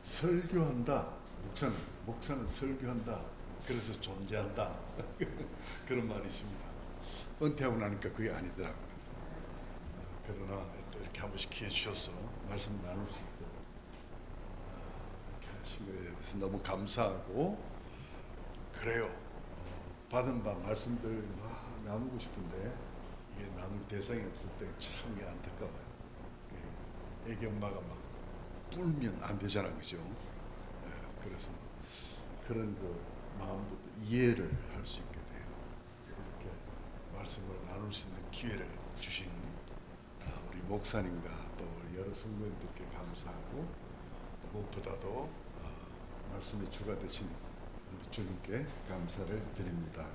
설교한다. 목사는 설교한다. 그래서 존재한다. 그런 말이 있습니다. 은퇴하고 나니까 그게 아니더라고요. 그러나 또 이렇게 한 번씩 기회 주셔서 말씀 나눌 수 있도록 이렇게 하신 것에 대해서 너무 감사하고 그래요. 받은 바 말씀들 막 나누고 싶은데 이게 나눌 대상이 없을 때 참 안타까워요. 애기 엄마가 막 뿔면 안 되잖아, 그죠? 그래서 그런 그 마음도 이해를 할 수 있게 돼요. 이렇게 말씀을 나눌 수 있는 기회를 주신 우리 목사님과 또 여러 성도님들께 감사하고 무엇보다도 말씀의 주가 되신 우리 주님께 감사를 드립니다.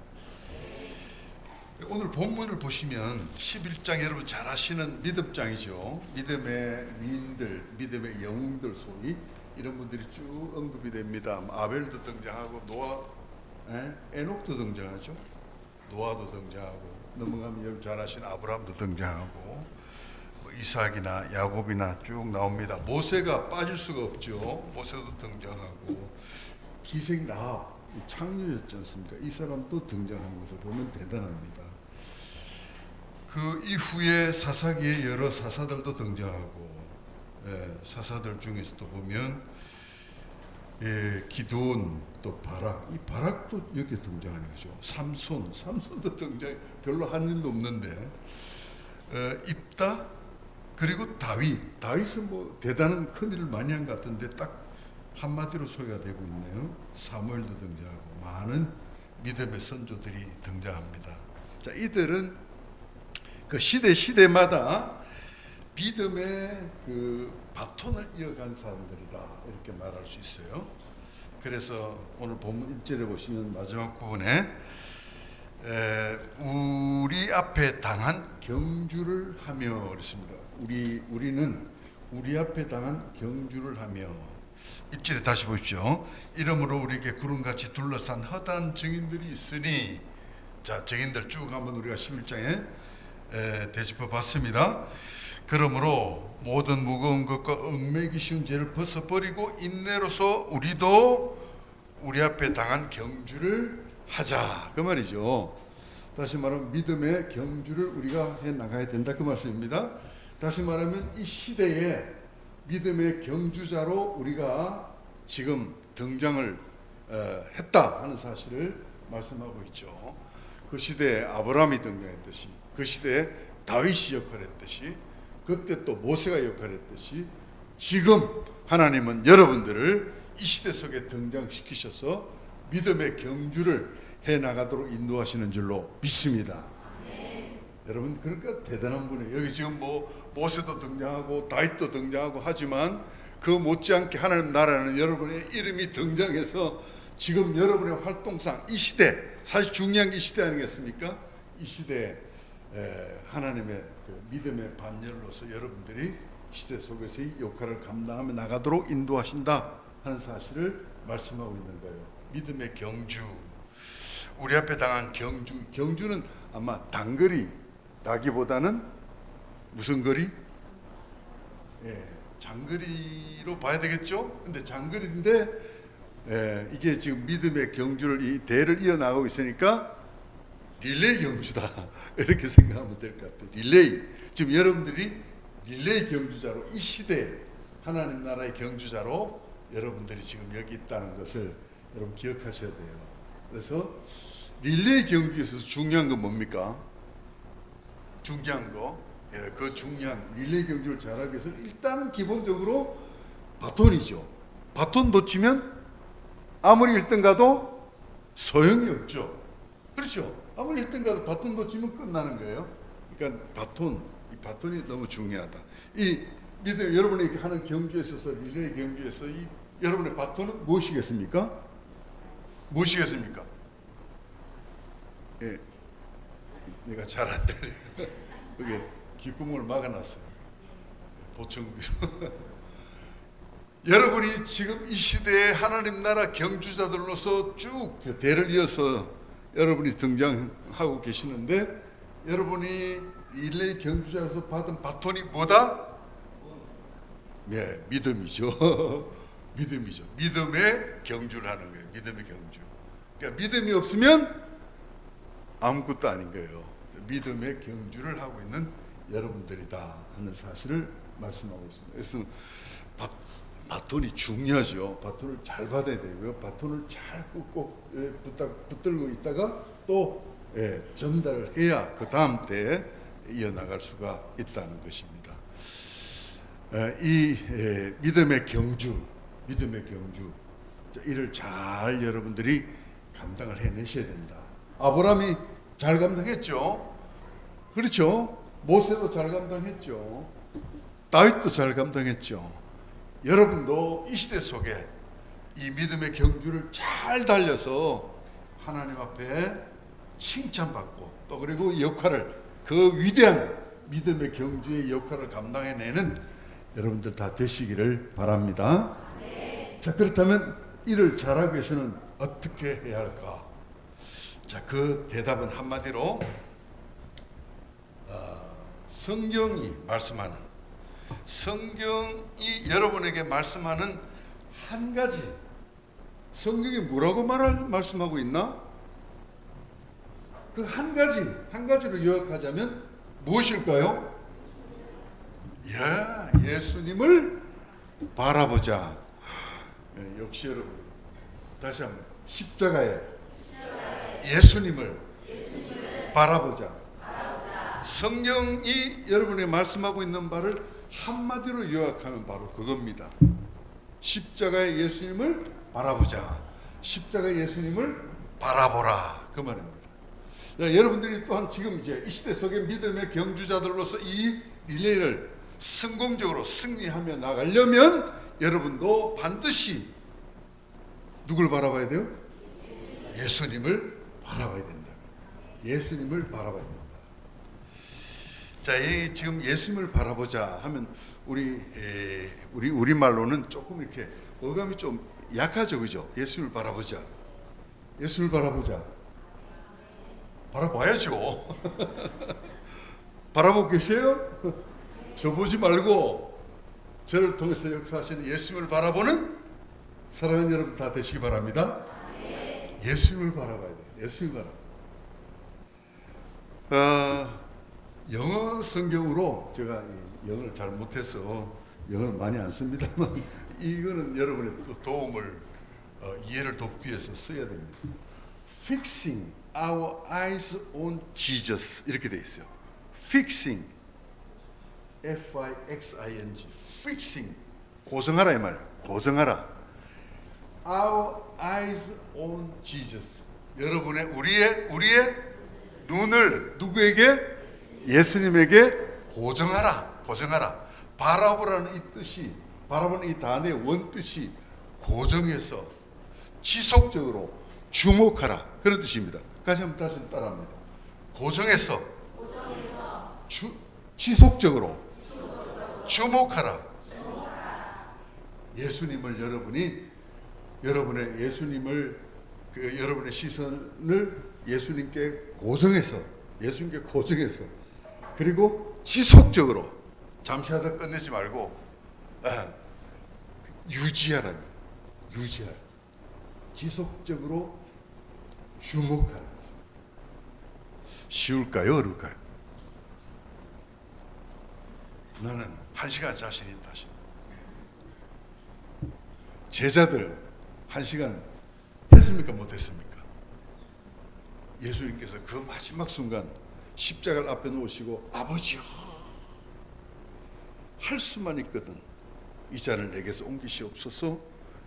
오늘 본문을 보시면 11장 여러분 잘 아시는 믿음장이죠. 믿음의 위인들, 믿음의 영웅들 소위 이런 분들이 쭉 언급이 됩니다. 아벨도 등장하고 에녹도 등장하죠. 노아도 등장하고 넘어가면 여러분 잘 아시는 아브라함도 등장하고 이삭이나 야곱이나 쭉 나옵니다. 모세가 빠질 수가 없죠. 모세도 등장하고 기생 라합 창녀였지 않습니까? 이 사람도 등장하는 것을 보면 대단합니다. 그 이후에 사사기에 여러 사사들도 등장하고 사사들 중에서도 보면 기드온 또 바락, 이 바락도 여기 등장하는 거죠. 삼손도 등장, 별로 한 일도 없는데 입다 그리고 다윗은 뭐 대단한 큰 일을 많이 한 것 같은데 딱 한마디로 소개가 되고 있네요. 사무엘도 등장하고 많은 믿음의 선조들이 등장합니다. 자, 이들은 그 시대마다 믿음의 그 바톤을 이어간 사람들이다 이렇게 말할 수 있어요. 그래서 오늘 본문 1절에 보시면 마지막 부분에 우리 앞에 당한 경주를 하며 그랬습니다. 우리는 우리 앞에 당한 경주를 하며 1절에 다시 보십시오. 이러므로 우리에게 구름같이 둘러싼 허다한 증인들이 있으니 자 증인들 쭉 한번 우리가 11장에 되짚어 봤습니다. 그러므로 모든 무거운 것과 얽매기 쉬운 죄를 벗어버리고 인내로서 우리도 우리 앞에 당한 경주를 하자 그 말이죠. 다시 말하면 믿음의 경주를 우리가 해나가야 된다 그 말씀입니다. 다시 말하면 이 시대에 믿음의 경주자로 우리가 지금 등장을 했다 하는 사실을 말씀하고 있죠. 그 시대에 아브라함이 등장했듯이 그 시대에 다윗이 역할했듯이 그때 또 모세가 역할했듯이 지금 하나님은 여러분들을 이 시대 속에 등장시키셔서 믿음의 경주를 해나가도록 인도하시는 줄로 믿습니다. 여러분 그러니까 대단한 분이에요. 여기 지금 뭐 모세도 등장하고 다윗도 등장하고 하지만 그 못지않게 하나님 나라는 여러분의 이름이 등장해서 지금 여러분의 활동상 이 시대 사실 중요한 게 이 시대 아니겠습니까? 이 시대에 하나님의 그 믿음의 반열로서 여러분들이 시대 속에서의 역할을 감당하며 나가도록 인도하신다 하는 사실을 말씀하고 있는 거예요. 믿음의 경주, 우리 앞에 당한 경주는 아마 단거리 라기보다는 무슨 거리? 장거리로 봐야 되겠죠? 근데 장거리인데 이게 지금 믿음의 경주를 이 대를 이어나가고 있으니까 릴레이 경주다 이렇게 생각하면 될 것 같아요. 릴레이 지금 여러분들이 릴레이 경주자로 이 시대에 하나님 나라의 경주자로 여러분들이 지금 여기 있다는 것을 여러분 기억하셔야 돼요. 그래서 릴레이 경주에 있어서 중요한 건 뭡니까? 중요한 거, 그 중요한 릴레이 경주를 잘하기 위해서 일단은 기본적으로 바톤이죠. 바톤 놓치면 아무리 1등 가도 소용이 없죠. 그렇죠? 아무리 1등 가도 바톤 놓치면 끝나는 거예요. 그러니까 이 바톤이 너무 중요하다. 이 믿음 여러분이 하는 경주에 있어서 릴레이 경주에서 이 여러분의 바톤은 무엇이겠습니까? 무엇이겠습니까? 내가 잘 안 들려. 여기 귓구멍을 막아놨어요. 보청기로. 여러분이 지금 이 시대에 하나님 나라 경주자들로서 쭉 그 대를 이어서 여러분이 등장하고 계시는데 여러분이 릴레이 경주자로서 받은 바톤이 뭐다? 믿음이죠. 믿음이죠. 믿음의 경주를 하는 거예요. 믿음의 경주. 그러니까 믿음이 없으면 아무것도 아닌 거예요. 믿음의 경주를 하고 있는 여러분들이다 하는 사실을 말씀하고 있습니다. 그래서 바톤이 중요하죠. 바톤을 잘 받아야 되고요. 바톤을 잘 꼭 붙들고 있다가 또 전달을 해야 그 다음 때에 이어나갈 수가 있다는 것입니다. 이 믿음의 경주 이를 잘 여러분들이 감당을 해내셔야 된다. 아브라함이 잘 감당했죠. 그렇죠. 모세도 잘 감당했죠. 다윗도 잘 감당했죠. 여러분도 이 시대 속에 이 믿음의 경주를 잘 달려서 하나님 앞에 칭찬받고 또 그리고 역할을 그 위대한 믿음의 경주의 역할을 감당해내는 여러분들 다 되시기를 바랍니다. 자, 그렇다면 이를 잘하기 위해서는 어떻게 해야 할까? 자, 그 대답은 한마디로 성경이 말씀하는, 성경이 여러분에게 말씀하는 한 가지, 성경이 뭐라고 말씀하고 있나? 그 한 가지로 요약하자면 무엇일까요? 예수님을 바라보자. 역시 여러분, 다시 한번 십자가에 예수님을 바라보자. 성경이 여러분에게 말씀하고 있는 바를 한마디로 요약하면 바로 그겁니다. 십자가의 예수님을 바라보자. 십자가의 예수님을 바라보라. 그 말입니다. 여러분들이 또한 지금 이제 이 시대 속의 믿음의 경주자들로서 이 릴레이를 성공적으로 승리하며 나가려면 여러분도 반드시 누굴 바라봐야 돼요? 예수님을 바라봐야 된다. 예수님을 바라봐야 된다. 자, 이 지금 예수님을 바라보자 하면 우리 말로는 조금 이렇게 어감이 좀 약하죠, 그죠? 예수님을 바라보자. 예수님을 바라보자. 바라봐야죠. 바라보고 계세요? 저 보지 말고 저를 통해서 역사하시는 예수님을 바라보는 사랑하는 여러분 다 되시기 바랍니다. 예수님을 바라봐야 돼요. 예수님을 바라봐. 영어 성경으로 제가 영어를 잘 못해서 영어를 많이 안 씁니다만 이거는 여러분의 도움을 이해를 돕기 위해서 써야 됩니다. Fixing our eyes on Jesus 이렇게 돼 있어요. Fixing, F-I-X-I-N-G, Fixing, 고정하라 이 말이에요. 고정하라. Our eyes on Jesus. 여러분의 우리의 눈을 누구에게? 예수님에게 고정하라. 고정하라. 바라보라는 이 뜻이, 바라보는 이 단어의 원뜻이 고정해서 지속적으로 주목하라. 그런 뜻입니다. 다시 한번 따라합니다. 고정해서 지속적으로 주목하라. 예수님을 여러분의 시선을 예수님께 고정해서 그리고 지속적으로 잠시 하다 끝내지 말고 유지하라. 지속적으로 주목하라. 쉬울까요? 어려울까요? 나는 1시간 자신 있다. 제자들 1시간 했습니까? 못했습니까? 예수님께서 그 마지막 순간 십자가를 앞에 놓으시고 아버지요 할 수만 있거든 이 잔을 내게서 옮기시옵소서.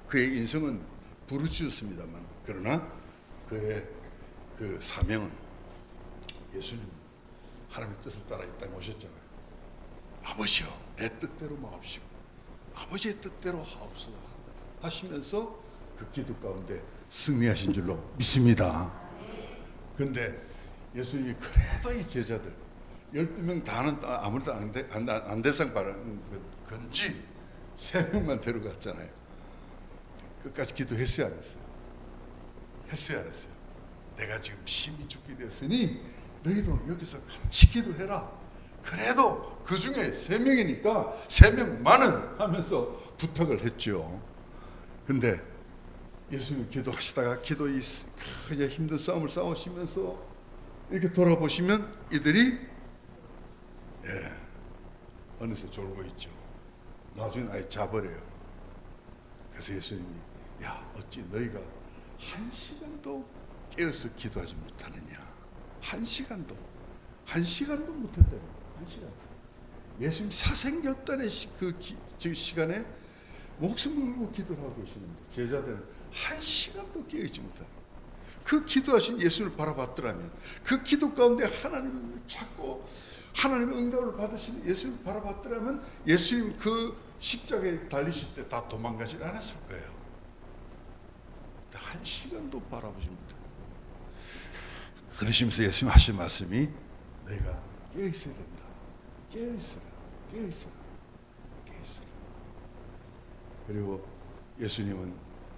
그의 인생은 부르짖었습니다만 그러나 그의 그 사명은 예수님 하나님의 뜻을 따라 이 땅에 오셨잖아요. 아버지요 내 뜻대로 마옵시고 아버지의 뜻대로 하옵소서 하시면서 그 기도 가운데 승리하신 줄로 믿습니다. 그런데 예수님이 그래도 이 제자들 12명 다는 아무래도 안 될상 바라는 건지 3명만 데려갔잖아요. 끝까지 기도했어요 안 했어요? 했어요 안 했어요? 내가 지금 심히 죽게 되었으니 너희도 여기서 같이 기도해라. 그래도 그 중에 3명이니까 3명만은 하면서 부탁을 했죠. 근데 예수님 기도하시다가 기도의 그냥 힘든 싸움을 싸우시면서 이렇게 돌아보시면 이들이 어느새 졸고 있죠. 나중에 아예 자버려요. 그래서 예수님이 야 어찌 너희가 한 시간도 깨어서 기도하지 못하느냐. 한 시간도 못했다며. 한 시간. 예수님 사생결단의 그 시간에 목숨을 걸고 기도를 하고 계시는데 제자들은 한 시간도 깨어있지 못하고 그 기도하신 예수를 바라봤더라면, 그 기도 가운데 하나님을 찾고 하나님의 응답을 받으신 예수를 바라봤더라면 예수님 그 십자가에 달리실 때 다 도망가지 않았을 거예요. 한 시간도 바라보지 못해요. 그러시면서 예수님 하신 말씀이 내가 깨어있어야 된다. 깨어있어라. 그리고 예수님은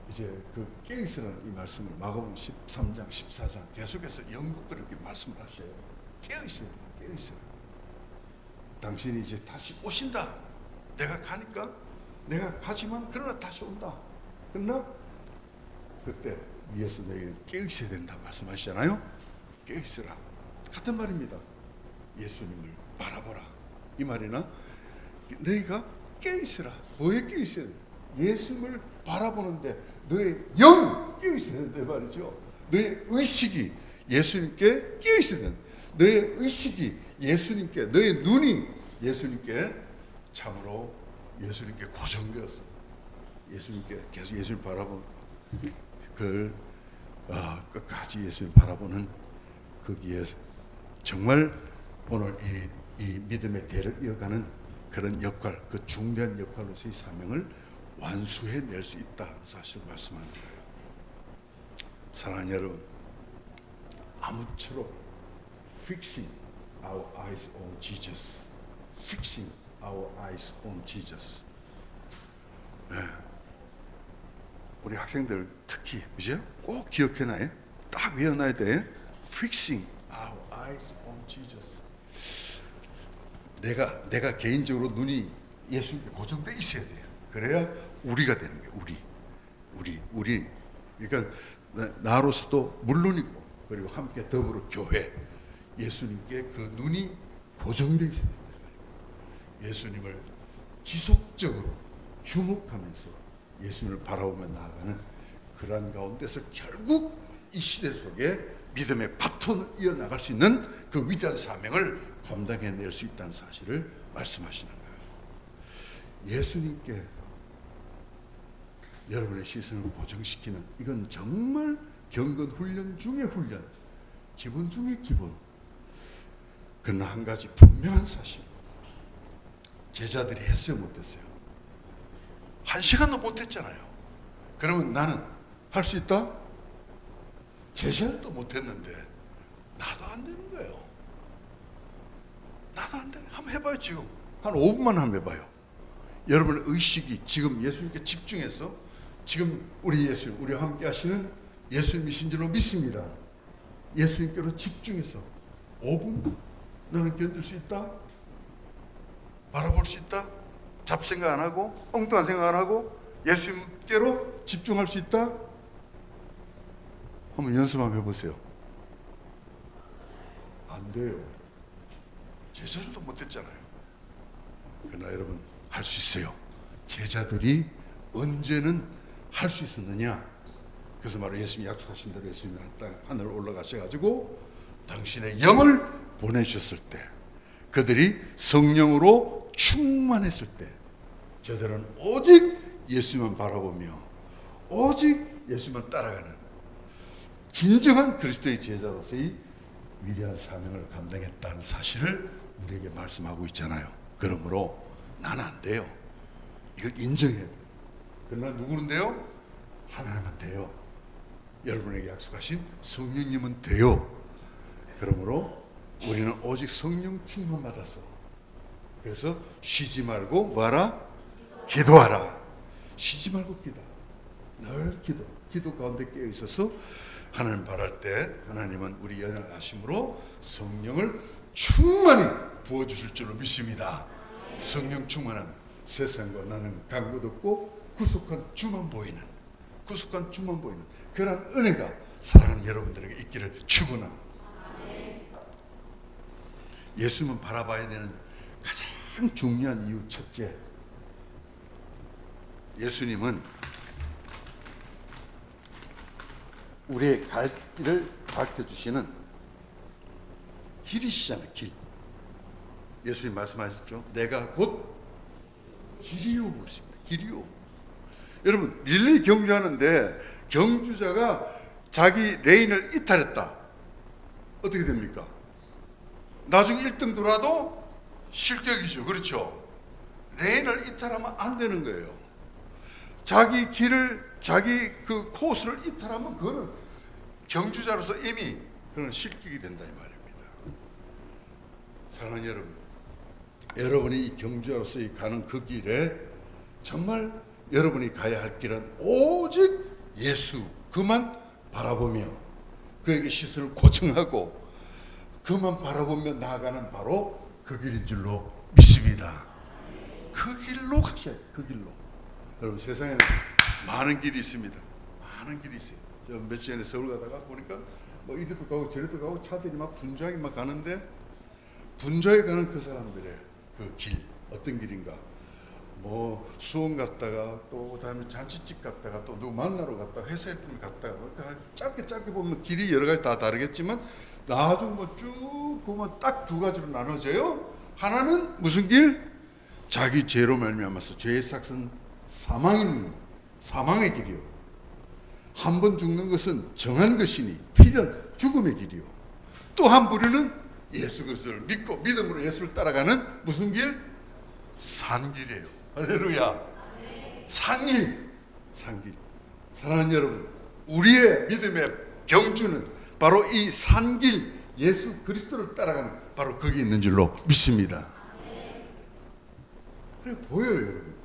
이제 그 깨어있으라는 이 말씀을 마가복음 13장 14장 계속해서 연극들을 이렇게 말씀을 하셔요. 깨어있어라. 당신이 이제 다시 오신다. 내가 가니까 내가 가지만 그러나 다시 온다. 그러나 그때 위에서 너희는 깨어있어야 된다 말씀하시잖아요. 깨어있어라. 같은 말입니다. 예수님을 바라보라. 이 말이나 너희가 깨어있어라. 뭐에 깨어있어야 돼? 예수님을 바라보는데 너의 영 깨어있어야 된다 말이죠. 너의 의식이 예수님께 깨어있어야 된다. 너의 의식이 예수님께, 너의 눈이 예수님께 참으로 예수님께 고정되었어. 예수님께 계속 예수님 바라보는 그걸 끝까지 예수님 바라보는 거기에 정말 오늘 이 믿음의 대를 이어가는 그런 역할, 그 중대한 역할로서의 사명을 완수해낼 수 있다는 사실을 말씀하는 거예요. 사랑하는 여러분, 아무쪼록 fixing our eyes on Jesus, fixing our eyes on Jesus. 네. 우리 학생들 특히 그죠? 꼭 기억해놔요. 딱 외워놔야 돼. Fixing our eyes on Jesus. 내가 개인적으로 눈이 예수님께 고정돼 있어야 돼요. 그래야 우리가 되는 거예요. 우리. 그러니까 나로서도 물론이고 그리고 함께 더불어 교회 예수님께 그 눈이 고정돼 있어야 된다 말이에요. 예수님을 지속적으로 주목하면서 예수님을 바라보며 나아가는 그러한 가운데서 결국 이 시대 속에 믿음의 바톤을 이어나갈 수 있는 그 위대한 사명을 감당해낼 수 있다는 사실을 말씀하시는 거예요. 예수님께 여러분의 시선을 고정시키는 이건 정말 경건 훈련 중의 훈련, 기본 중의 기본. 그러나 한 가지 분명한 사실, 제자들이 했어요 못했어요? 한 시간도 못했잖아요. 그러면 나는 할 수 있다? 제자들도 못했는데 나도 안 되는 거예요. 나도 안 되네. 한번 해봐요. 지금 한 5분만 한번 해봐요. 여러분의 의식이 지금 예수님께 집중해서 지금 우리 예수님, 우리와 함께 하시는 예수님이신 줄로 믿습니다. 예수님께로 집중해서 5분 너는 견딜 수 있다? 바라볼 수 있다? 잡생각 안 하고 엉뚱한 생각 안 하고 예수님께로 집중할 수 있다? 한번 연습 한번 해보세요. 안 돼요. 제자들도 못했잖아요. 그러나 여러분 할 수 있어요. 제자들이 언제는 할 수 있었느냐? 그래서 바로 예수님이 약속하신 대로 예수님이 하늘 올라가셔가지고 당신의 영을 보내주셨을 때, 그들이 성령으로 충만했을 때, 저들은 오직 예수만 바라보며 오직 예수만 따라가는 진정한 그리스도의 제자로서의 위대한 사명을 감당했다는 사실을 우리에게 말씀하고 있잖아요. 그러므로 나는 안 돼요. 이걸 인정해야 돼요. 그러나 누구는데요? 하나님은 돼요. 여러분에게 약속하신 성령님은 돼요. 그러므로 우리는 오직 성령 충만 받아서, 그래서 쉬지 말고 뭐하라? 기도하라. 쉬지 말고 기도. 늘 기도 가운데 깨어 있어서 하나님 바랄 때 하나님은 우리 연약하심으로 성령을 충만히 부어주실 줄로 믿습니다. 성령 충만하면 세상과 나는 간 것 없고 구속한 주만 보이는 그 순간 주만 보이는 그런 은혜가 사랑하는 여러분들에게 있기를 축원합니다. 예수님은 바라봐야 되는 가장 중요한 이유 첫째, 예수님은 우리의 갈 길을 밝혀주시는 길이시잖아요. 길. 예수님 말씀하셨죠. 내가 곧 길이요 그러십니다. 길이요. 여러분 릴레이 경주하는데 경주자가 자기 레인을 이탈했다. 어떻게 됩니까? 나중에 1등 들어와도 실격이죠. 그렇죠? 레인을 이탈하면 안 되는 거예요. 자기 길을, 자기 그 코스를 이탈하면 그거는 경주자로서 이미 그런 실격이 된다 이 말입니다. 사랑하는 여러분, 여러분이 이 경주자로서 가는 그 길에 정말 여러분이 가야 할 길은 오직 예수 그만 바라보며 그에게 시선을 고정하고 그만 바라보며 나아가는 바로 그 길인 줄로 믿습니다. 그 길로 가셔야 돼요. 그 길로. 여러분 세상에는 많은 길이 있습니다. 많은 길이 있어요. 저 며칠 전에 서울 가다가 보니까 뭐 이리도 가고 저리도 가고 차들이 막 분주하게 막 가는데 분주하게 가는 그 사람들의 그 길 어떤 길인가? 뭐 수원 갔다가 또 그다음에 잔치집 갔다가 또 누구 만나러 갔다가 회사 일품 갔다가 짧게 보면 길이 여러 가지 다 다르겠지만 나중 뭐 쭉 보면 딱 두 가지로 나눠져요. 하나는 무슨 길? 자기 죄로 말미암아서 죄의 삭은 사망의 길이요. 한 번 죽는 것은 정한 것이니 필연 죽음의 길이요. 또 한 부류는 예수 그리스도를 믿고 믿음으로 예수를 따라가는 무슨 길? 산길이에요. 할렐루야. 산길. 사랑하는 여러분, 우리의 믿음의 경주는 바로 이 산길 예수 그리스도를 따라가는 바로 거기 있는 줄로 믿습니다. 그래 보여요. 여러분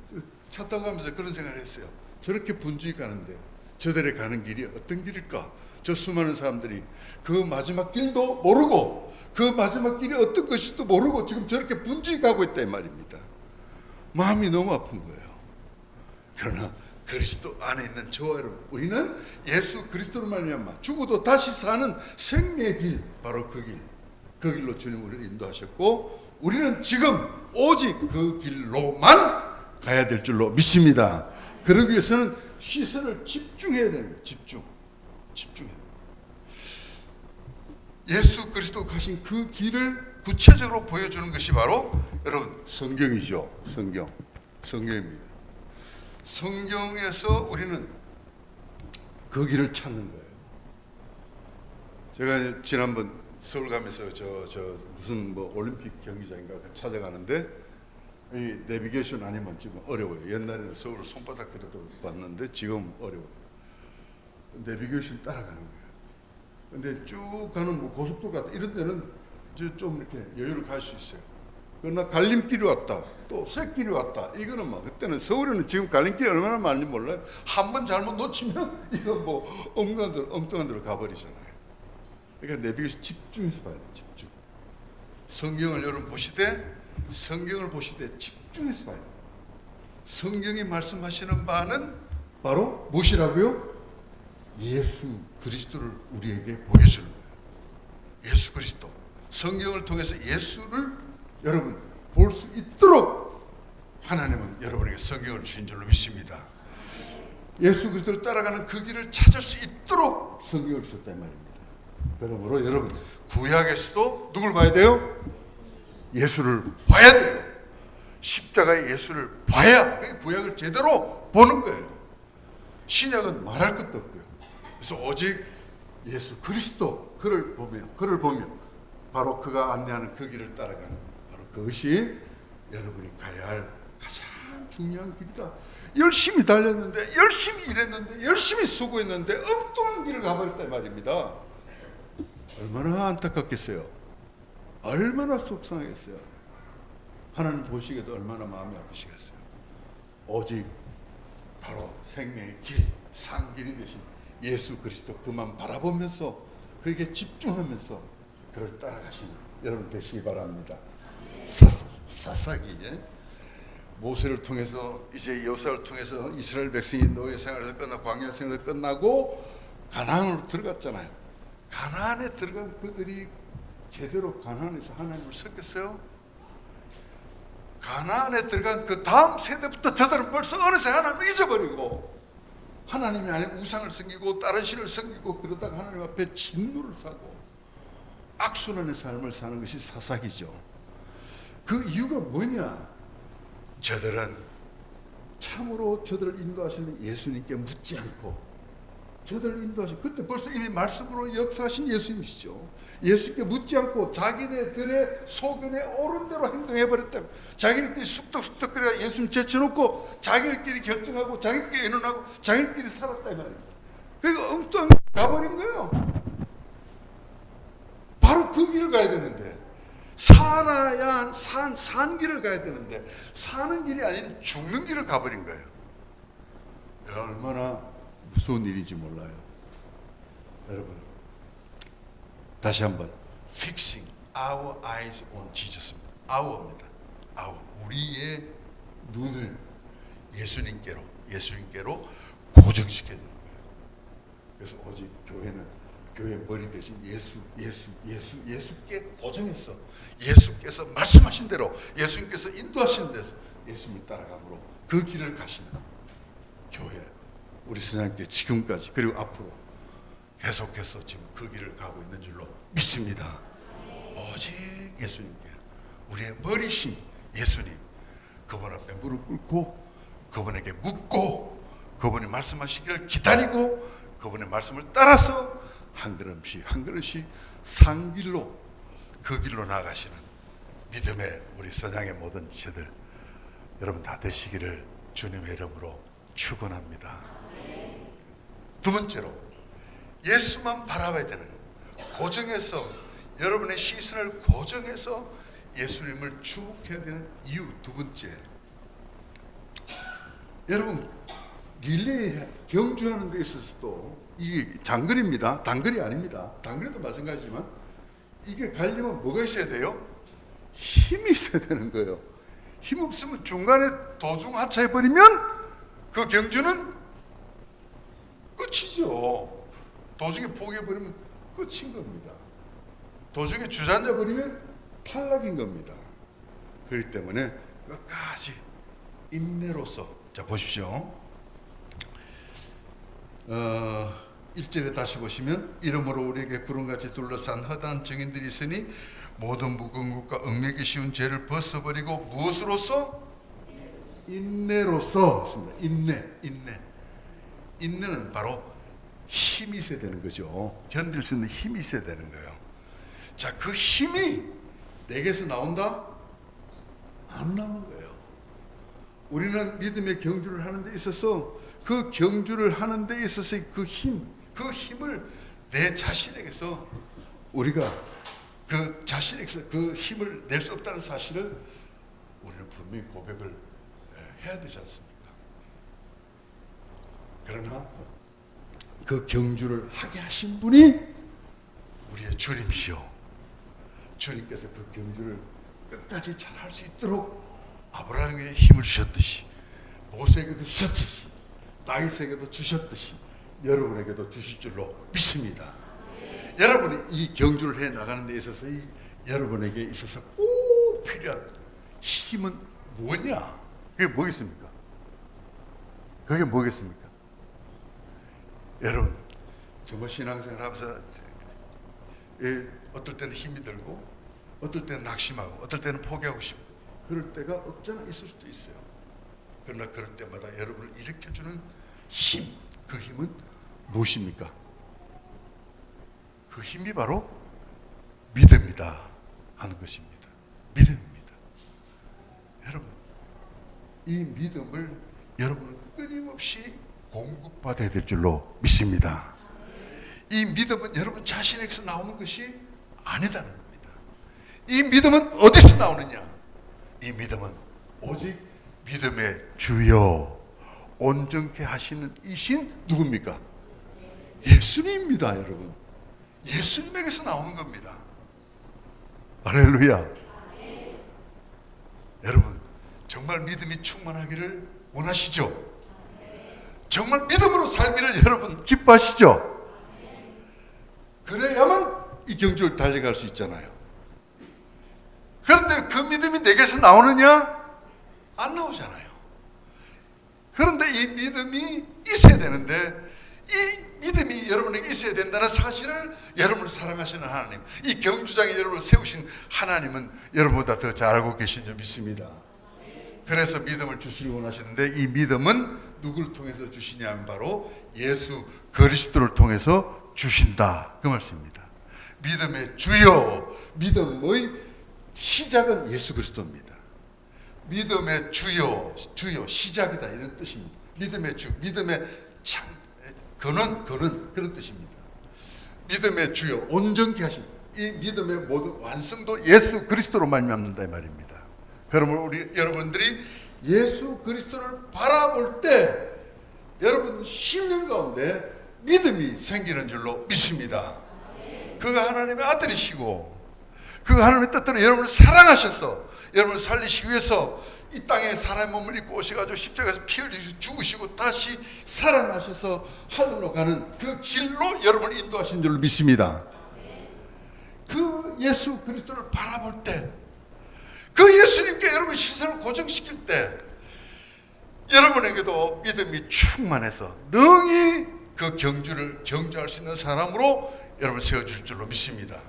차 타고 가면서 그런 생각을 했어요. 저렇게 분주히 가는데 저들의 가는 길이 어떤 길일까? 저 수많은 사람들이 그 마지막 길도 모르고 그 마지막 길이 어떤 것인지도 모르고 지금 저렇게 분주히 가고 있다 이 말입니다. 마음이 너무 아픈 거예요. 그러나 그리스도 안에 있는 저와 여러분, 우리는 예수 그리스도로 말미암아 죽어도 다시 사는 생명의 길, 바로 그 길로 주님 우리를 인도하셨고 우리는 지금 오직 그 길로만 가야 될 줄로 믿습니다. 그러기 위해서는 시선을 집중해야 되는 거예요. 집중해. 예수 그리스도 가신 그 길을 구체적으로 보여주는 것이 바로 여러분 성경이죠. 성경입니다. 성경에서 우리는 그 길을 찾는 거예요. 제가 지난번 서울 가면서 저 무슨 뭐 올림픽 경기장인가 찾아가는데 이 내비게이션 아니면 지금 어려워요. 옛날에는 서울 손바닥 들여도 봤는데 지금 어려워요. 내비게이션 따라가는 거예요. 근데 쭉 가는 뭐 고속도로 같다 이런 데는 좀 이렇게 여유를 가질 수 있어요. 그러나 갈림길이 왔다, 또 새길이 왔다. 이거는 막 그때는 서울에는 지금 갈림길이 얼마나 많은지 몰라요. 한 번 잘못 놓치면 이거 뭐 엉뚱한 데로 가버리잖아요. 그러니까 내비게이션 집중해서 봐야 돼요. 집중. 성경을 여러분 성경을 보시되 집중해서 봐야 돼요. 성경이 말씀하시는 바는 바로 무엇이라고요? 예수 그리스도를 우리에게 보여주는 거예요. 예수 그리스도. 성경을 통해서 예수를 여러분 볼 수 있도록 하나님은 여러분에게 성경을 주신 줄로 믿습니다. 예수 그리스도를 따라가는 그 길을 찾을 수 있도록 성경을 주셨다 이 말입니다. 그러므로 여러분 구약에서도 누굴 봐야 돼요? 예수를 봐야 돼요. 십자가의 예수를 봐야 구약을 제대로 보는 거예요. 신약은 말할 것도 없고요. 그래서 오직 예수 그리스도 그를 보며 바로 그가 안내하는 그 길을 따라가는 바로 그것이 여러분이 가야 할 가장 중요한 길이다. 열심히 달렸는데 열심히 일했는데 열심히 수고했는데 엉뚱한 길을 가버렸다 이 말입니다. 얼마나 안타깝겠어요. 얼마나 속상하겠어요. 하나님 보시기에도 얼마나 마음이 아프시겠어요. 오직 바로 생명의 길, 산길이 되신 예수 그리스도 그만 바라보면서 그에게 집중하면서 그를 따라가시는 여러분 되시기 바랍니다. 사사기 모세를 통해서 이제 여호수아를 통해서 이스라엘 백성이 노예 생활에서 끝나고 광야 생활에서 끝나고 가나안으로 들어갔잖아요. 가나안에 들어간 그들이 제대로 가나안에서 하나님을 섬겼어요? 가나안에 들어간 그 다음 세대부터 저들은 벌써 어느새 하나님을 잊어버리고 하나님이 아닌 우상을 섬기고 다른 신을 섬기고 그러다가 하나님 앞에 진노를 사고 악순환의 삶을 사는 것이 사사기죠. 그 이유가 뭐냐? 저들은 참으로 저들을 인도하시는 예수님께 묻지 않고 저들을 인도하시고 그때 벌써 이미 말씀으로 역사하신 예수님이시죠. 예수님께 묻지 않고 자기네들의 소견에 옳은 대로 행동해버렸다. 자기들끼리 쑥덕쑥덕거려 예수님 제쳐놓고 자기들끼리 결정하고 자기들끼리 의논하고 자기들끼리 살았다 이 말입니다. 그러니까 엉뚱하게 가버린 거예요. 바로 그 길을 가야 되는데 살아야 산 길을 가야 되는데 사는 길이 아닌 죽는 길을 가버린 거예요. 얼마나 무서운 일인지 몰라요. 여러분 다시 한번 fixing our eyes on Jesus입니다. our입니다. our 우리의 눈을 예수님께로 고정시켜야 되는 거예요. 그래서 오직 교회는 교회 머리 대신 예수께 고정해서 예수께서 말씀하신 대로 예수님께서 인도하시는 데서 예수님을 따라감으로 그 길을 가시는 교회 우리 선생님께 지금까지 그리고 앞으로 계속해서 지금 그 길을 가고 있는 줄로 믿습니다. 오직 예수님께 우리의 머리신 예수님 그분 앞에 무릎 꿇고 그분에게 묻고 그분이 말씀하시기를 기다리고 그분의 말씀을 따라서 한 걸음씩 상길로 그 길로 나아가시는 믿음의 우리 선양의 모든 지체들 여러분 다 되시기를 주님의 이름으로 축원합니다. 두 번째로 예수만 바라봐야 되는 고정해서 여러분의 시선을 고정해서 예수님을 주목해야 되는 이유 두 번째 여러분 릴레이 경주하는 데 있어서도 이게 장거리입니다. 단거리 아닙니다. 단거리도 마찬가지지만 이게 가려면 뭐가 있어야 돼요? 힘이 있어야 되는 거예요. 힘 없으면 중간에 도중 하차해버리면 그 경주는 끝이죠. 도중에 포기해버리면 끝인 겁니다. 도중에 주저앉아버리면 탈락인 겁니다. 그렇기 때문에 끝까지 인내로서 자 보십시오. 1절에 다시 보시면 이러므로 우리에게 구름같이 둘러싼 허다한 증인들이 있으니 모든 무거운 것과 얽매기 쉬운 죄를 벗어버리고 무엇으로써? 인내로써 인내는 바로 힘이 있어야 되는 거죠. 견딜 수 있는 힘이 있어야 되는 거예요. 자, 그 힘이 내게서 나온다? 안 나오는 거예요. 우리는 믿음의 경주를 하는 데 있어서 그 경주를 하는 데 있어서의 그 힘을 내 자신에게서 우리가 그 자신에게서 그 힘을 낼 수 없다는 사실을 우리는 분명히 고백을 해야 되지 않습니까? 그러나 그 경주를 하게 하신 분이 우리의 주님이시오. 주님께서 그 경주를 끝까지 잘 할 수 있도록 아브라함에게 힘을 주셨듯이 모세에게도 주셨듯이 다윗에게도 주셨듯이 여러분에게도 주실 줄로 믿습니다. 여러분이 이 경주를 해 나가는 데 있어서 여러분에게 있어서 꼭 필요한 힘은 뭐냐? 그게 뭐겠습니까? 그게 뭐겠습니까? 여러분 정말 신앙생활 하면서 어떨 때는 힘이 들고 어떨 때는 낙심하고 어떨 때는 포기하고 싶고 그럴 때가 없잖아 있을 수도 있어요. 그러나 그럴 때마다 여러분을 일으켜주는 힘, 그 힘은 무엇입니까? 그 힘이 바로 믿음이다 하는 것입니다. 믿음입니다. 여러분 이 믿음을 여러분은 끊임없이 공급받아야 될 줄로 믿습니다. 이 믿음은 여러분 자신에게서 나오는 것이 아니다는 겁니다. 이 믿음은 어디서 나오느냐? 이 믿음은 오직 믿음의 주여 온전케 하시는 이신 누굽니까? 예수님입니다. 여러분 예수님에게서 나오는 겁니다. 할렐루야. 여러분 정말 믿음이 충만하기를 원하시죠? 정말 믿음으로 살기를 여러분 기뻐하시죠? 그래야만 이 경주를 달려갈 수 있잖아요. 그런데 그 믿음이 내게서 나오느냐? 안 나오잖아요. 그런데 이 믿음이 있어야 되는데, 이 믿음이 여러분에게 있어야 된다는 사실을 여러분을 사랑하시는 하나님, 이 경주장에 여러분을 세우신 하나님은 여러분보다 더 잘 알고 계신 줄 믿습니다. 그래서 믿음을 주시길 원하시는데, 이 믿음은 누구를 통해서 주시냐면 바로 예수 그리스도를 통해서 주신다, 그 말씀입니다. 믿음의 주요, 믿음의 시작은 예수 그리스도입니다. 믿음의 주요 시작이다, 이런 뜻입니다. 믿음의 주, 믿음의 근원 그런 뜻입니다. 믿음의 주요, 온전케 하심, 이 믿음의 모든 완성도 예수 그리스도로 말미암는다, 이 말입니다. 그러면 우리 여러분들이 예수 그리스도를 바라볼 때 여러분 심령 가운데 믿음이 생기는 줄로 믿습니다. 그가 하나님의 아들이시고 그가 하나님의 뜻대로 여러분을 사랑하셔서 여러분을 살리시기 위해서 이 땅에 사람의 몸을 입고 오셔가지고 십자가에서 피 흘리시고 죽으시고 다시 살아나셔서 하늘로 가는 그 길로 여러분을 인도하신 줄로 믿습니다. 그 예수 그리스도를 바라볼 때, 그 예수님께 여러분 시선을 고정시킬 때 여러분에게도 믿음이 충만해서 능히 그 경주를 경주할 수 있는 사람으로 여러분을 세워줄 줄로 믿습니다.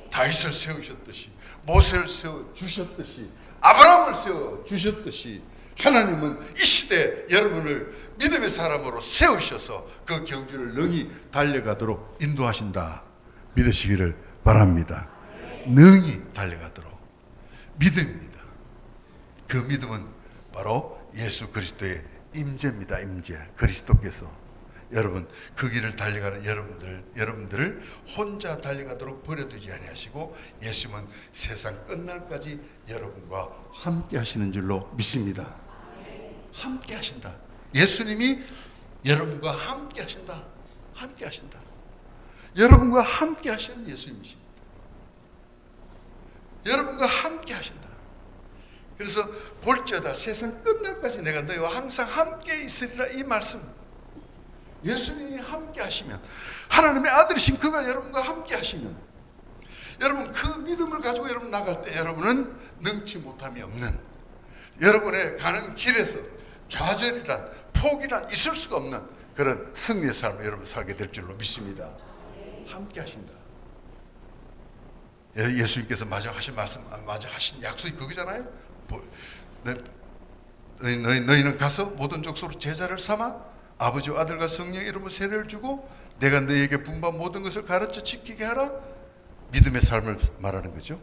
다윗을 세우셨듯이, 모세를 세워주셨듯이, 아브라함을 세워주셨듯이 하나님은 이 시대 여러분을 믿음의 사람으로 세우셔서 그 경주를 능히 달려가도록 인도하신다, 믿으시기를 바랍니다. 능히 달려가도록. 믿음입니다. 그 믿음은 바로 예수 그리스도의 임재입니다. 임재. 그리스도께서 여러분 그 길을 달려가는 여러분들을 혼자 달려가도록 버려두지 아니하시고 예수님은 세상 끝날까지 여러분과 함께 하시는 줄로 믿습니다. 함께 하신다. 예수님이 여러분과 함께 하신다. 함께 하신다. 여러분과 함께 하시는 예수님이십니다. 여러분과 함께 하신다. 그래서 볼지어다 세상 끝날까지 내가 너희와 항상 함께 있으리라, 이 말씀. 예수님이 함께 하시면, 하나님의 아들이신 그가 여러분과 함께 하시면, 여러분 그 믿음을 가지고 여러분 나갈 때 여러분은 능치 못함이 없는, 여러분의 가는 길에서 좌절이란 포기란 있을 수가 없는 그런 승리의 삶을 여러분 살게 될 줄로 믿습니다. 함께 하신다. 예수님께서 마저 하신 말씀, 마저 하신 약속이 그거잖아요. 너희는 가서 모든 족속으로 제자를 삼아 아버지와 아들과 성령의 이름으로 세례를 주고 내가 너희에게 분부한 모든 것을 가르쳐 지키게 하라. 믿음의 삶을 말하는 거죠.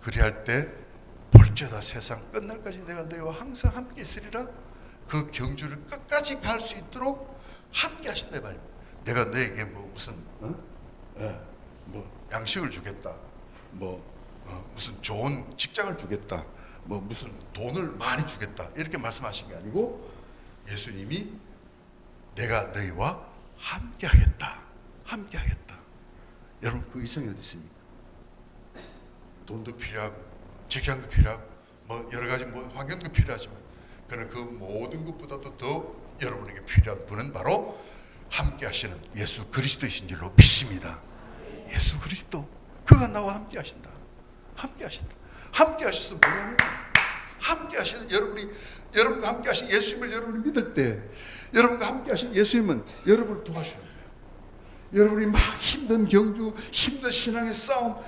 그리할 때 볼지어다 세상 끝날까지 내가 너희와 항상 함께 있으리라. 그 경주를 끝까지 갈 수 있도록 함께 하신다 말입니다. 내가 너에게 무슨 양식을 주겠다, 무슨 좋은 직장을 주겠다, 무슨 돈을 많이 주겠다, 이렇게 말씀하신 게 아니고 예수님이 내가 너희와 함께 하겠다, 함께 하겠다. 여러분 그 이상이 어디 있습니까? 돈도 필요하고 직장도 필요하고 여러 가지 환경도 필요하지만 그러나 그 모든 것보다도 더 여러분에게 필요한 분은 바로 함께 하시는 예수 그리스도이신 줄로 믿습니다. 예수 그리스도, 그가 나와 함께 하신다. 함께 하신다. 함께 하셔서 뭐냐면, 함께 하시는 여러분과 함께 하신 예수님을 여러분이 믿을 때, 여러분과 함께 하신 예수님은 여러분을 도와주는 거예요. 여러분이 막 힘든 경주, 힘든 신앙의 싸움,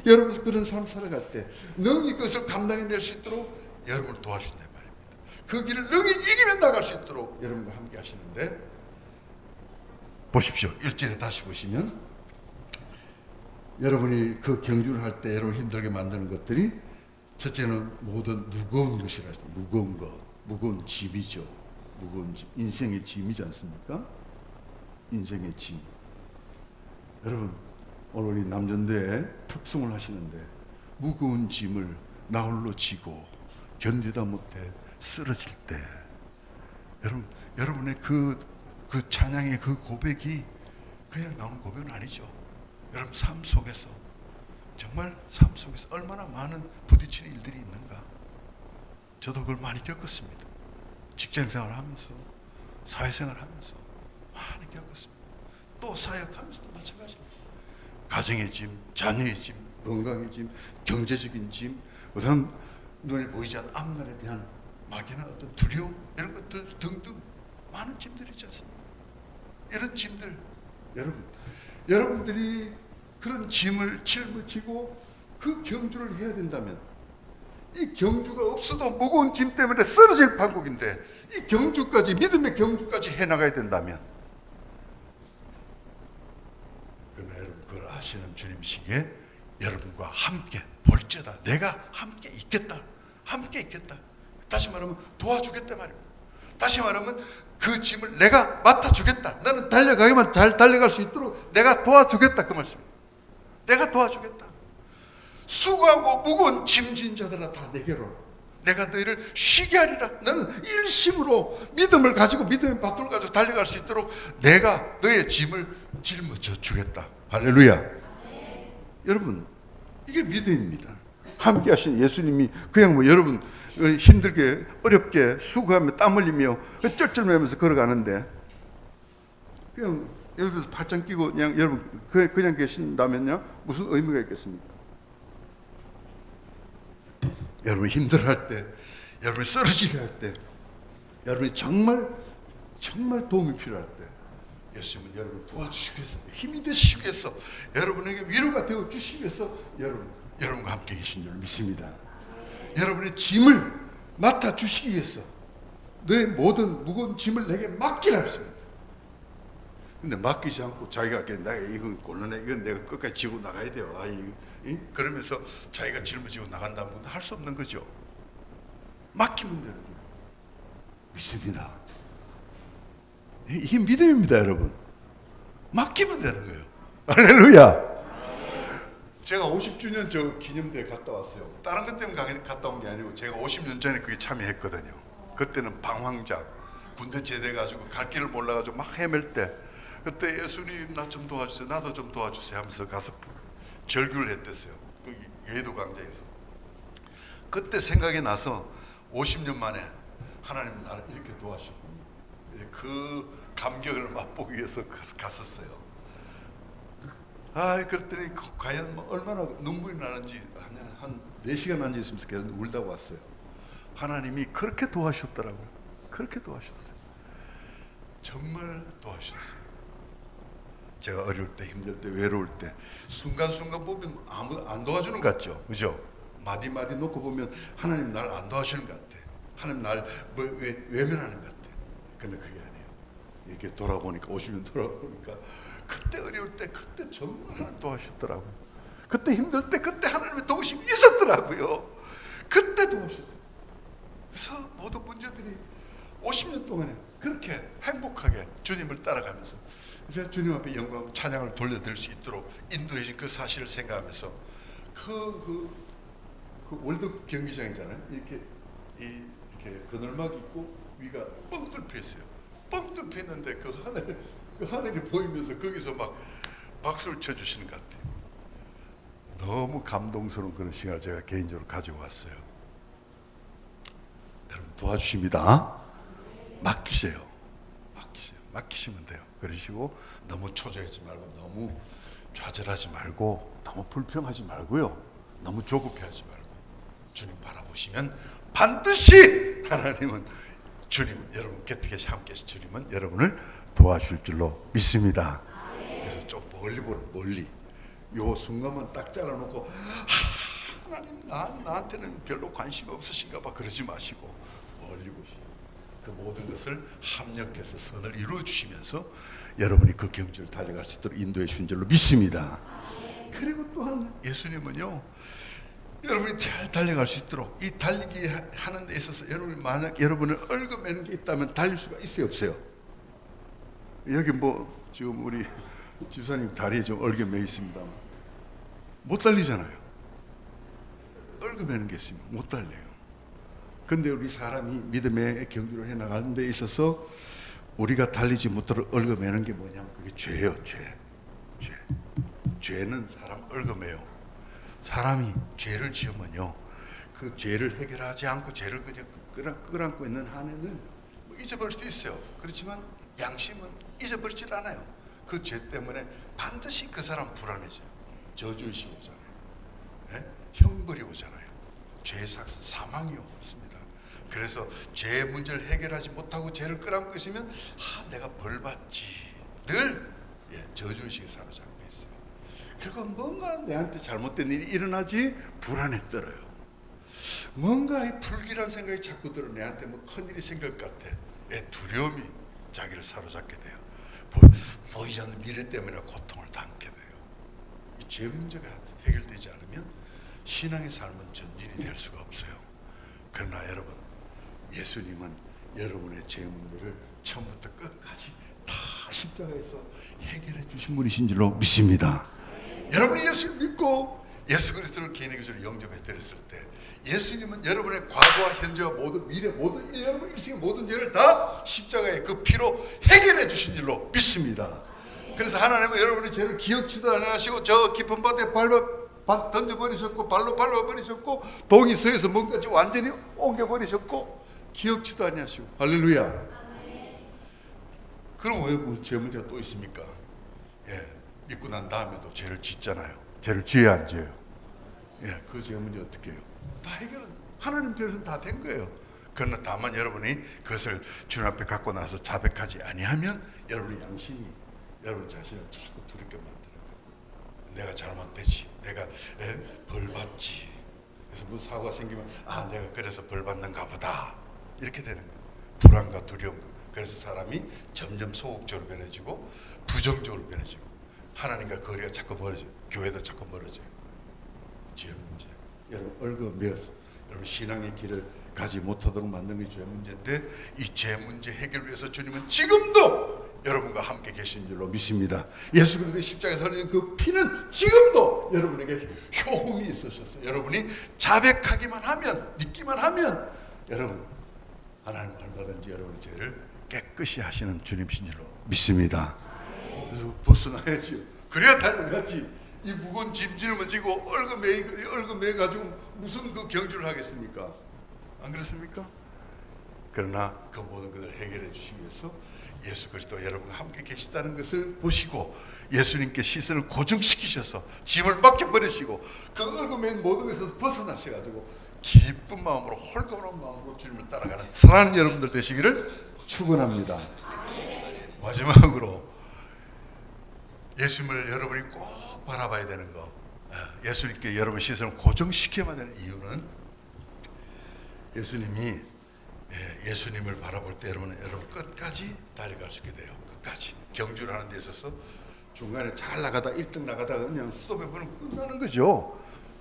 여러분 그런 삶을 살아갈 때 능히 그것을 감당해낼 수 있도록 여러분을 도와준단 말입니다. 그 길을 능히 이기며 나갈 수 있도록 여러분과 함께 하시는데, 보십시오. 1절에 다시 보시면 여러분이 그 경주를 할 때 여러분 힘들게 만드는 것들이, 첫째는 모든 무거운 것이라 했습니다. 무거운 것, 무거운 짐이죠. 무거운 짐, 인생의 짐이지 않습니까? 인생의 짐. 여러분 오늘 이 남전도에 특송을 하시는데 무거운 짐을 나 홀로 지고 견디다 못해 쓰러질 때, 여러분의 그 찬양의 그 고백이 그냥 나오는 고백은 아니죠. 여러분 삶 속에서 정말 삶 속에서 얼마나 많은 부딪히는 일들이 있는가. 저도 그걸 많이 겪었습니다. 직장생활 하면서, 사회생활 하면서 많이 겪었습니다. 또 사역하면서도 마찬가지입니다. 가정의 짐, 자녀의 짐, 건강의 짐, 경제적인 짐, 어떤 눈에 보이지 않는 앞날에 대한 막연한 어떤 두려움, 이런 것들 등등 많은 짐들이 있지 않습니까? 이런 짐들, 여러분들이 그런 짐을 짊어지고 그 경주를 해야 된다면, 이 경주가 없어도 무거운 짐 때문에 쓰러질 판국인데 이 경주까지, 믿음의 경주까지 해나가야 된다면, 그러나 여러분 그걸 아시는 주님이시기에 여러분과 함께 볼지어다 내가 함께 있겠다, 함께 있겠다. 다시 말하면 도와주겠다 말입니다. 다시 말하면 그 짐을 내가 맡아주겠다. 나는 달려가기만 잘 달려갈 수 있도록 내가 도와주겠다, 그 말씀입니다. 내가 도와주겠다. 수고하고 무거운 짐진 자들아 다 내게로 오라. 내가 너희를 쉬게 하리라. 너는 일심으로 믿음을 가지고, 믿음의 바통을 가지고 달려갈 수 있도록 내가 너의 짐을 짊어져 주겠다. 할렐루야. 여러분, 이게 믿음입니다. 함께 하신 예수님이 그냥 뭐 여러분 힘들게 어렵게 수고하며 땀 흘리며 쩔쩔매면서 걸어가는데, 그냥 여기서 팔짱 끼고 그냥 여러분 그냥 계신다면요, 무슨 의미가 있겠습니까? 여러분이 힘들어할 때, 여러분이 쓰러지려 할 때, 여러분이 정말 도움이 필요할 때 예수님은 여러분을 도와주시기 위해서, 힘이 되시기 위해서, 여러분에게 위로가 되어 주시기 위해서 여러분과 함께 계신 줄 믿습니다. 여러분의 짐을 맡아주시기 위해서 너의 모든 무거운 짐을 내게 맡기라 했습니다. 근데 맡기지 않고 자기가 내가 이건 곤란해, 이건 내가 끝까지 지고 나가야 돼요. 그러면서 자기가 짊어지고 나간다면 할 수 없는 거죠. 맡기면 되는 거예요. 믿습니다. 이게 믿음입니다, 여러분. 맡기면 되는 거예요. 할렐루야. 제가 50주년 저 기념대회 갔다 왔어요. 다른 것 때문에 갔다 온 게 아니고 제가 50년 전에 그게 참여했거든요. 그때는 방황자, 군대 제대해가지고 갈 길을 몰라가지고 막 헤맬 때, 그때 예수님 나 좀 도와주세요, 나도 좀 도와주세요 하면서 가서 절규를 했댔어요. 그 예도 광장에서. 그때 생각이 나서 50년 만에 하나님 나를 이렇게 도와주셨군요. 그 감격을 맛보기 위해서 갔었어요. 그랬더니 과연 뭐 얼마나 눈물이 나는지 한 4시간 앉아있으면서 계속 울다 왔어요. 하나님이 그렇게 도와주셨더라고요. 그렇게 도와주셨어요. 정말 도와주셨어요. 제가 어려울 때, 힘들 때, 외로울 때 순간순간 보면 아무도 안 도와주는 것 같죠, 그죠? 마디마디 놓고 보면 하나님 날 안 도와주는 것 같아. 하나님 날 외면하는 것 같아. 근데 그게 아니에요. 이렇게 돌아보니까, 50년 돌아보니까 그때 어려울 때 그때 정말 하나님 도와주셨더라고요. 그때 힘들 때 그때 하나님의 도우심이 있었더라고요. 그때 도우셨더라고요. 그래서 모든 문제들이 50년 동안에 그렇게 행복하게 주님을 따라가면서 이제 주님 앞에 영광 찬양을 돌려드릴 수 있도록 인도해 준 그 사실을 생각하면서 그 월드 경기장이잖아요. 이렇게 그늘막 있고 위가 뻥 뚫혀 있어요. 뻥 뚫혀 있는데 그 하늘이 보이면서 거기서 막 박수를 쳐주시는 것 같아요. 너무 감동스러운 그런 시간을 제가 개인적으로 가지고 왔어요. 여러분 도와주십니다. 맡기세요. 맡기시면 돼요. 그러시고 너무 초조하지 말고, 너무 좌절하지 말고, 너무 불평하지 말고요, 너무 조급해하지 말고 주님 바라보시면 반드시 주님은 여러분 곁에 계시 함께 계신 주님은 여러분을 도와줄 줄로 믿습니다. 그래서 좀 멀리 요 순간만 딱 잘라놓고 하나님 나한테는 별로 관심 없으신가 봐 그러지 마시고 멀리 보시고 그 모든 것을 합력해서 선을 이루어 주시면서 여러분이 그 경주를 달려갈 수 있도록 인도해 주신 줄로 믿습니다. 그리고 또한 예수님은요, 여러분이 잘 달려갈 수 있도록 이 달리기 하는 데 있어서 여러분이 만약 여러분을 얽어매는 게 있다면 달릴 수가 있어요, 없어요? 여기 뭐 지금 우리 집사님 다리에 좀 얽어매 있습니다만 못 달리잖아요. 얽어매는 게 있으면 못 달려요. 근데 우리 사람이 믿음의 경주를 해나가는 데 있어서 우리가 달리지 못하도록 얽어매는 게 뭐냐면 그게 죄예요. 죄는 사람 얽어매요. 사람이 죄를 지으면요, 그 죄를 해결하지 않고 죄를 그냥 끌어안고 있는 한에는 뭐 잊어버릴 수도 있어요. 그렇지만 양심은 잊어버리질 않아요. 그 죄 때문에 반드시 그 사람 불안해져요. 저주의식 오잖아요. 네? 형벌이 오잖아요. 죄의 사망이 없습니다. 그래서 죄 문제를 해결하지 못하고 죄를 끌어안고 있으면 내가 벌 받지, 늘 저주의식에 사로잡혀 있어요. 그리고 뭔가 내한테 잘못된 일이 일어나지 불안에 떨어요. 뭔가 이 불길한 생각이 자꾸 들어. 내한테 뭐 큰일이 생길 것 같아. 두려움이 자기를 사로잡게 돼요. 보이지 않는 미래 때문에 고통을 당게 돼요. 이 죄 문제가 해결되지 않으면 신앙의 삶은 전진이 될 수가 없어요. 그러나 여러분, 예수님은 여러분의 죄 문제를 처음부터 끝까지 다 십자가에서 해결해 주신 분이신 줄로 믿습니다. 여러분이 예수를 믿고 예수 그리스도를 개인의 구주로 영접해 드렸을 때, 예수님은 여러분의 과거와 현재와 모든 미래, 모든 여러분 일생의 모든 죄를 다 십자가의 그 피로 해결해 주신 줄로 믿습니다. 그래서 하나님은 여러분의 죄를 기억지도 않으시고 저 깊은 바다에 던져버리셨고, 발로 밟아버리셨고, 동이 서에서 뭔가지 완전히 옮겨버리셨고, 기억지도 아니하시고. 할렐루야. 그럼 왜 무슨 죄 문제가 또 있습니까? 믿고 난 다음에도 죄를 짓잖아요. 죄를 지어야 안 지어요? 그 죄 문제 어떻게 해요? 다 해결은 하나님 편에서는 다 된 거예요. 그러나 다만 여러분이 그것을 주님 앞에 갖고 나서 자백하지 아니하면 여러분의 양심이 여러분 자신을 자꾸 두렵게 만드는 거예요. 내가 잘못되지, 내가 벌 받지. 그래서 무슨 사고가 생기면 내가 그래서 벌 받는가 보다, 이렇게 되는 거예요. 불안과 두려움. 그래서 사람이 점점 소극적으로 변해지고 부정적으로 변해지고 하나님과 거리가 자꾸 멀어져요. 교회도 자꾸 멀어져요. 죄 문제. 여러분 얽어매어서 여러분 신앙의 길을 가지 못하도록 만드는 게 죄 문제인데, 이 죄 문제 해결을 위해서 주님은 지금도 여러분과 함께 계신 줄로 믿습니다. 예수 그리스도의 십자가에서 흘린 그 피는 지금도 여러분에게 효험이 있으셔서 여러분이 자백하기만 하면, 믿기만 하면 여러분 하나님 얼마든지 여러분의 죄를 깨끗이 하시는 주님이신 줄로 믿습니다. 그래서 벗어나야지요. 그래야 달려가지. 이 무거운 짐 짊어지고 얼그매 가지고 무슨 그 경주를 하겠습니까? 안 그렇습니까? 그러나 그 모든 것을 해결해 주시기 위해서 예수 그리스도 여러분과 함께 계시다는 것을 보시고 예수님께 시선을 고정시키셔서 짐을 맡겨버리시고 그 얼그맨 모든 것에서 벗어나셔가지고 기쁜 마음으로, 홀가분한 마음으로 주님을 따라가는 사랑하는 여러분들 되시기를 축원합니다. 마지막으로 예수님을 여러분이 꼭 바라봐야 되는 거, 예수님께 여러분 시선을 고정시켜야 되는 이유는, 예수님이 예수님을 바라볼 때 여러분 끝까지 달려갈 수 있게 돼요. 끝까지 경주를 하는 데 있어서 중간에 잘 나가다 1등 나가다가 그냥 스톱해버리면 끝나는 거죠.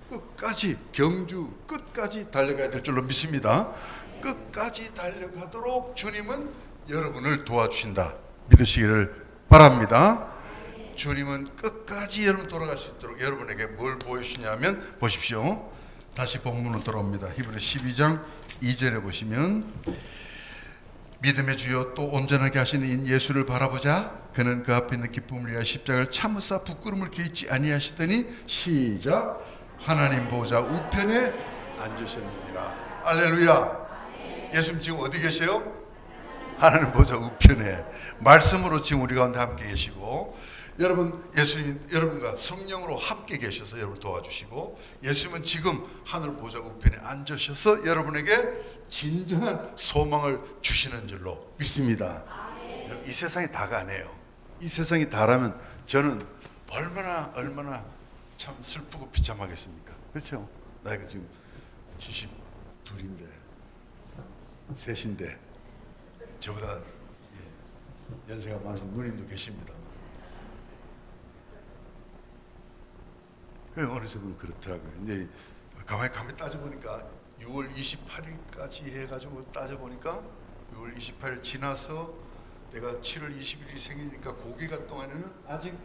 끝까지 경주 끝까지 달려가야 될 줄로 믿습니다. 끝까지 달려가도록 주님은 여러분을 도와주신다 믿으시기를 바랍니다. 주님은 끝까지 여러분 돌아갈 수 있도록 여러분에게 뭘 보여주시냐면, 보십시오. 다시 본문으로 돌아옵니다. 히브리 12장 2절에 보시면, 믿음의 주여 또 온전하게 하시는 예수를 바라보자. 그는 그 앞에 있는 기쁨을 위하여 십자가를 참으사 부끄러움을 개의치 아니하시더니, 시작, 하나님 보좌 우편에 앉으셨느니라. 할렐루야. 예수님 지금 어디 계세요? 하나님 보좌 우편에 말씀으로 지금 우리 가운데 함께 계시고, 여러분 예수님 여러분과 성령으로 함께 계셔서 여러분 도와주시고, 예수님은 지금 하늘 보좌 우편에 앉으셔서 여러분에게 진정한 소망을 주시는 줄로 믿습니다. 이 세상이 다가 아니에요. 이 세상이 다라면 저는 얼마나 참 슬프고 비참하겠습니까? 그렇죠? 나이가 지금 72인데 셋인데 저보다 연세가 많으신 누님도 계십니다만, 어느 분은 그렇더라고요. 이제 가만히 따져보니까 6월 28일까지 해가지고 따져보니까 6월 28일 지나서 내가 7월 21일이 생일이니까 그 기간 동안에는 아직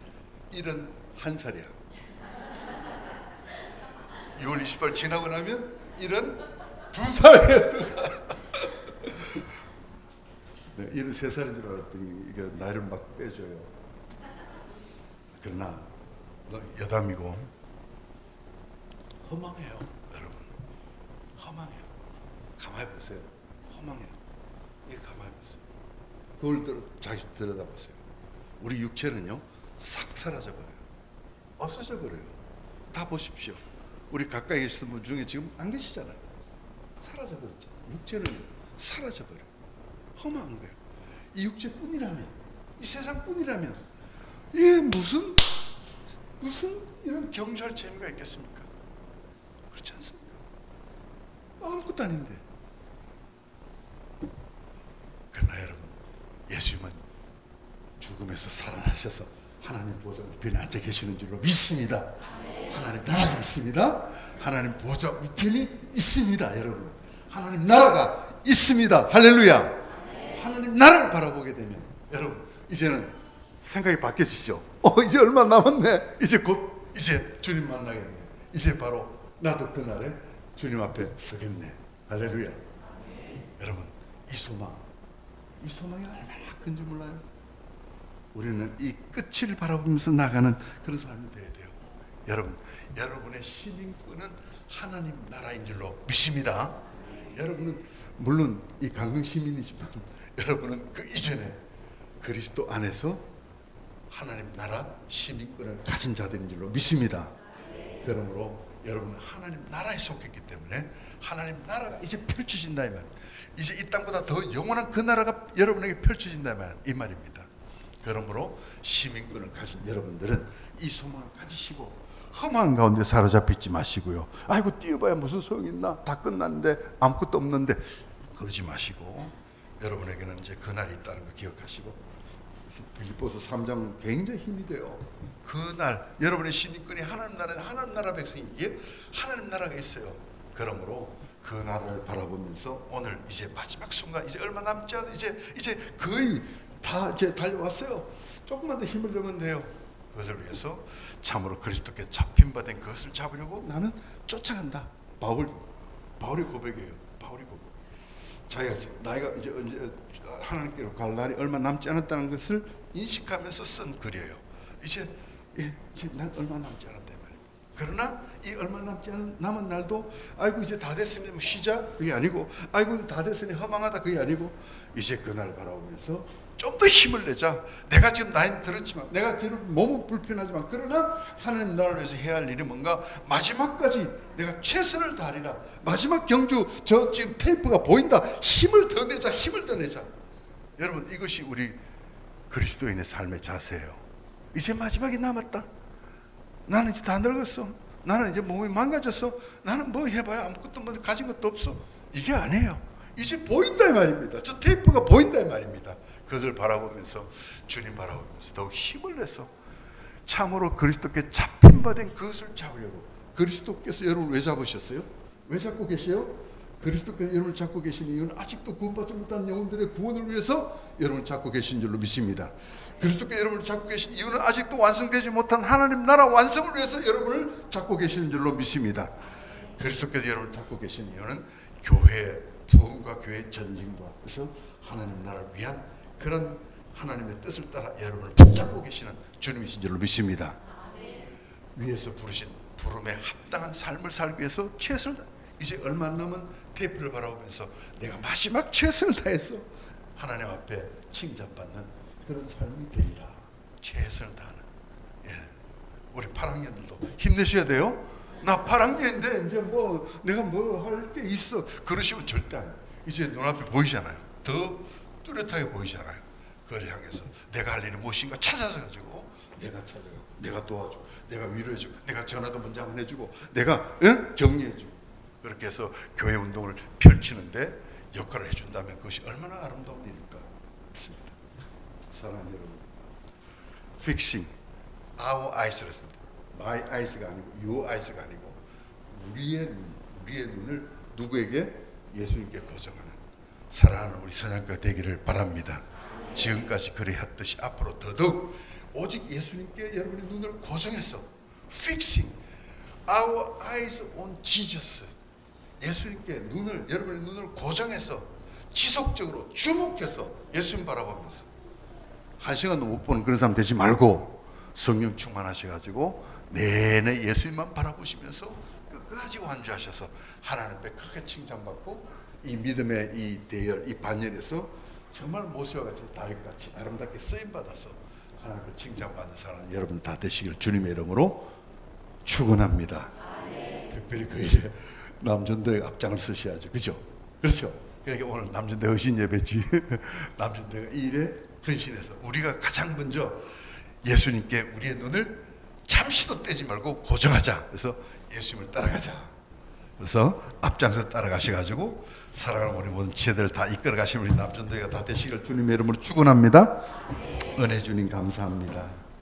71살이야. 6월 28일 지나고 나면 72살이에요. 2살. 네, 73살인 줄 알았더니 이게 나이를 막 빼줘요. 그러나 너 여담이고, 허망해요, 여러분. 허망해요. 가만히 보세요. 허망해요. 예, 가만히 보세요. 그걸 자기 들여다보세요. 우리 육체는요, 싹 사라져버려요. 없어져버려요. 다 보십시오. 우리 가까이 계시는 분 중에 지금 안 계시잖아요. 사라져버렸죠. 육체는 사라져버려요. 허망한 거예요. 이 육체뿐이라면, 이 세상뿐이라면 이게 무슨 이런 경주할 재미가 있겠습니까? 그렇지 않습니까? 아무것도 아닌데. 그러나 여러분, 예수님은 죽음에서 살아나셔서 하나님 보좌 우편에 앉아 계시는 줄로 믿습니다. 하나님 나라가 있습니다. 하나님 보좌 우편이 있습니다. 여러분, 하나님 나라가 있습니다. 할렐루야. 하나님 나라를 바라보게 되면 여러분, 이제는 생각이 바뀌어지죠. 이제 얼마 남았네. 이제 주님 만나겠네. 이제 바로 나도 그날에 주님 앞에 서겠네. 할렐루야. 여러분, 이 소망이 얼마나 큰지 몰라요? 우리는 이 끝을 바라보면서 나가는 그런 삶이 되어야 돼요. 여러분, 여러분의 시민권은 하나님 나라인 줄로 믿습니다. 여러분은 물론 이 강릉 시민이지만 여러분은 그 이전에 그리스도 안에서 하나님 나라 시민권을 가진 자들인 줄로 믿습니다. 그러므로 여러분은 하나님 나라에 속했기 때문에 하나님 나라가 이제 펼쳐진다 이 말입니다. 이제 이 땅보다 더 영원한 그 나라가 여러분에게 펼쳐진다 이 말입니다. 그러므로 시민권을 가진 여러분들은 이 소망을 가지시고 험한 가운데 사로잡히지 마시고요. 아이고 뛰어봐야 무슨 소용이 있나? 다 끝났는데 아무것도 없는데 그러지 마시고 여러분에게는 이제 그날이 있다는 거 기억하시고 빌립보서 3장은 굉장히 힘이 돼요. 그날 여러분의 시민권이 하나님 나라 백성이기에 하나님 나라가 있어요. 그러므로 그 나라를 바라보면서 오늘 이제 마지막 순간 이제 얼마 남지 않은 이제 거의 다 이제 달려왔어요. 조금만 더 힘을 내면 돼요. 그것을 위해서 참으로 그리스도께 잡힌 바 된 그것을 잡으려고 나는 쫓아간다. 바울의 고백이에요. 바울의 고백. 자기가 나이가 이제 하나님께로 갈 날이 얼마 남지 않았다는 것을 인식하면서 쓴 글이에요. 이제 난 얼마 남지 않았다 말입니다. 그러나 이 얼마 남은 날도 아이고 이제 다 됐으니 쉬자 그게 아니고 아이고 다 됐으니 허망하다 그게 아니고 이제 그날 바라보면서 좀 더 힘을 내자. 내가 지금 나이는 들었지만 내가 지금 몸은 불편하지만 그러나 하나님 나라를 위해서 해야 할 일이 뭔가 마지막까지 내가 최선을 다하리라. 마지막 경주 저 지금 테이프가 보인다. 힘을 더 내자. 여러분 이것이 우리 그리스도인의 삶의 자세예요. 이제 마지막이 남았다. 나는 이제 다 늙었어. 나는 이제 몸이 망가졌어. 나는 뭐 해봐야 아무것도 뭐 가진 것도 없어. 이게 아니에요. 이제 보인다 이 말입니다. 저 테이프가 보인다 이 말입니다. 그것을 바라보면서 주님 바라보면서 더욱 힘을 내서 참으로 그리스도께 잡힌 바 된 그것을 잡으려고. 그리스도께서 여러분을 왜 잡으셨어요? 왜 잡고 계세요? 그리스도께서 여러분을 잡고 계신 이유는 아직도 구원받지 못한 영혼들의 구원을 위해서 여러분을 잡고 계신 줄로 믿습니다. 그리스도께서 여러분을 잡고 계신 이유는 아직도 완성되지 못한 하나님 나라 완성을 위해서 여러분을 잡고 계시는 줄로 믿습니다. 그리스도께서 여러분을 잡고 계신 이유는 교회의 부흥과 교회의 전진과 그래서 하나님 나라를 위한 그런 하나님의 뜻을 따라 여러분을 붙잡고 계시는 주님이신 줄로 믿습니다. 위에서 부르신 부름에 합당한 삶을 살기 위해서 최선을 이제 얼마 남은 테이프를 바라보면서 내가 마지막 최선을 다해서 하나님 앞에 칭찬받는 그런 삶이 되리라. 최선을 다하는. 우리 8학년들도 힘내셔야 돼요. 나 8학년인데 이제 뭐 내가 뭐 할 게 있어 그러시면 절대 안 돼요. 이제 눈앞에 보이잖아요. 더 뚜렷하게 보이잖아요. 그걸 향해서 내가 할 일이 무엇인가 찾아가지고 내가 찾아가고 내가 도와주고 내가 위로해주고 내가 전화도 먼저 한번 해주고 내가 격려해주고 그렇게 해서 교회 운동을 펼치는데 역할을 해준다면 그것이 얼마나 아름다운 일일까 싶습니다. 사랑하는 여러분, fixing our eyes를 했습니다. my eyes가 아니고 your eyes가 아니고 우리의 눈을 누구에게? 예수님께 고정하는 사랑하는 우리 선양가 되기를 바랍니다. 지금까지 그리 했듯이 앞으로 더더욱 오직 예수님께 여러분의 눈을 고정해서 fixing our eyes on Jesus, 예수님께 여러분의 눈을 고정해서 지속적으로 주목해서 예수님 바라보면서 한 시간도 못 보는 그런 사람 되지 말고 성령 충만하셔가지고 내내 예수님만 바라보시면서 끝까지 완주하셔서 하나님 앞에 크게 칭찬받고 이 믿음의 이 대열, 이 반열에서 정말 모세와 같이 다윗같이 아름답게 쓰임받아서 하나님 앞에 칭찬받는 사람 여러분 다 되시길 주님의 이름으로 축원합니다. 특별히 그 일에 남전도에 앞장을 서셔야죠. 그죠? 그렇죠? 그러니까 오늘 남전대 헌신 예배지. 남전대가 이 일에 헌신해서 우리가 가장 먼저 예수님께 우리의 눈을 잠시도 떼지 말고 고정하자. 그래서 예수님을 따라가자. 그래서 앞장서 따라가셔가지고 사랑하는 우리 모든 지혜들을 다 이끌어 가시는 우리 남전도회가 다 되시길 주님의 이름으로 축원합니다. 은혜 주님 감사합니다.